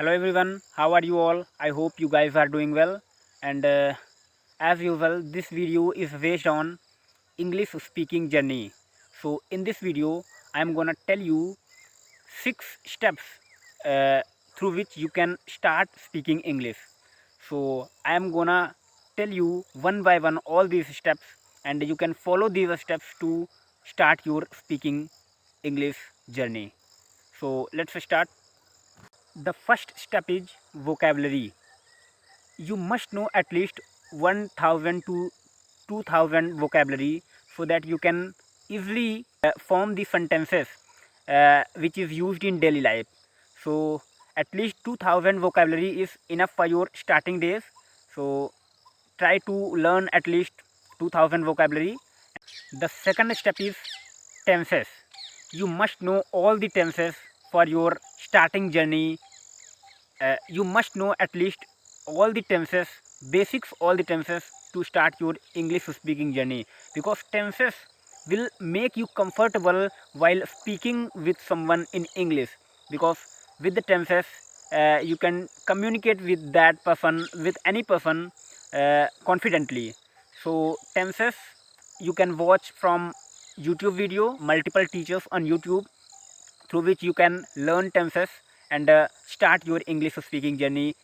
Hello everyone, how are you all? I hope you guys are doing well. And as usual, this video is based on English speaking journey. So in this video, I am gonna tell you 6 steps uh, through which you can start speaking English. So I am gonna tell you one by one all these steps, and you can follow these steps to start your speaking English journey. So let's start. The first step is vocabulary. You must know at least 1000 to 2000 vocabulary so that you can easily form the sentences which is used in daily life. So at least 2000 vocabulary is enough for your starting days. So try to learn at least 2000 vocabulary. The second step is tenses. You must know all the tenses for your starting journey. You must know at least all the tenses, basics all the tenses to start your English speaking journey, because tenses will make you comfortable while speaking with someone in English, because with the tenses you can communicate with that person, with any person confidently. So tenses you can watch from YouTube video, multiple teachers on YouTube, through which you can learn tenses and start your English speaking journey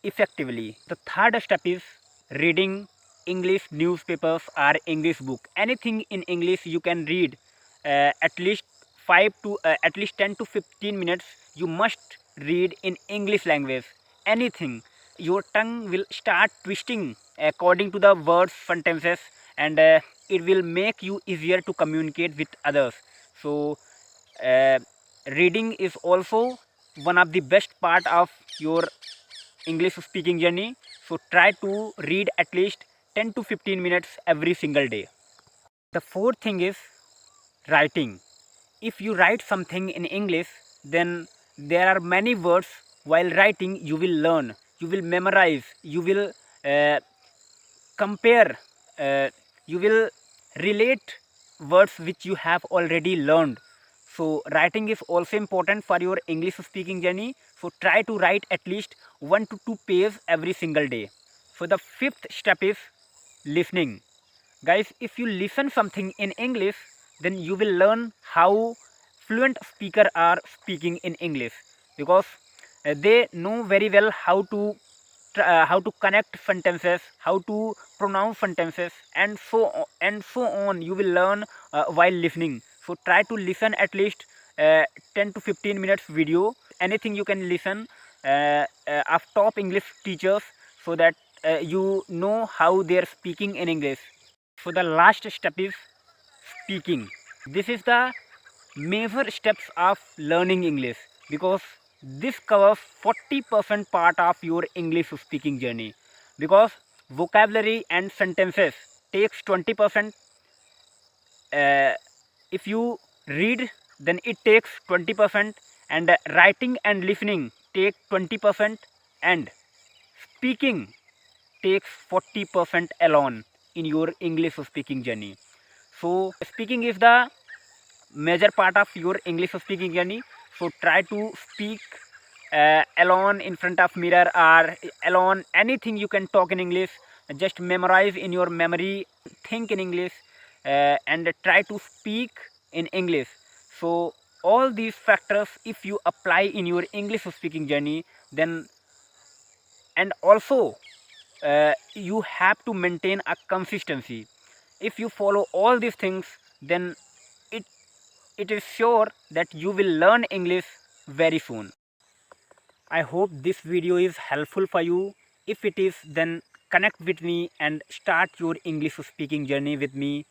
effectively. The third step is reading English newspapers or English book. Anything in English you can read at least 10 to 15 minutes. You must read in English language. Anything. Your tongue will start twisting according to the words, sentences, and it will make you easier to communicate with others. So uh, reading is also one of the best part of your English speaking journey. So try to read at least 10 to 15 minutes every single day. The fourth thing is writing. If you write something in English, then there are many words while writing you will learn, you will memorize, you will uh, compare, uh, you will relate words which you have already learned. So writing is also important for your English speaking journey. So try to write at least 1 to 2 pages every single day. So the fifth step is listening. Guys, if you listen something in English, then you will learn how fluent speaker are speaking in English, because they know very well how to connect sentences, how to pronounce sentences, and so on. You will learn while listening. So try to listen at least 10 to 15 minutes video. Anything you can listen of top English teachers, so that you know how they are speaking in English. So the last step is speaking. This is the major steps of learning English, because this covers 40% part of your English speaking journey, because vocabulary and sentences takes 20%. uh, if you read, then it takes 20%, and writing and listening take 20%, and speaking takes 40% alone in your English speaking journey. So speaking is the major part of your English speaking journey. So try to speak alone in front of mirror, or alone, anything you can talk in English. Just memorize in your memory, think in English, and try to speak in English. So all these factors, if you apply in your English speaking journey, then, and also you have to maintain a consistency. If you follow all these things, then it it is sure that you will learn English very soon. I hope this video is helpful for you. If it is, then connect with me and start your English speaking journey with me.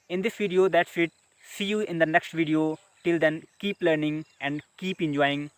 In this video, that's it. See you in the next video. Till then, keep learning and keep enjoying.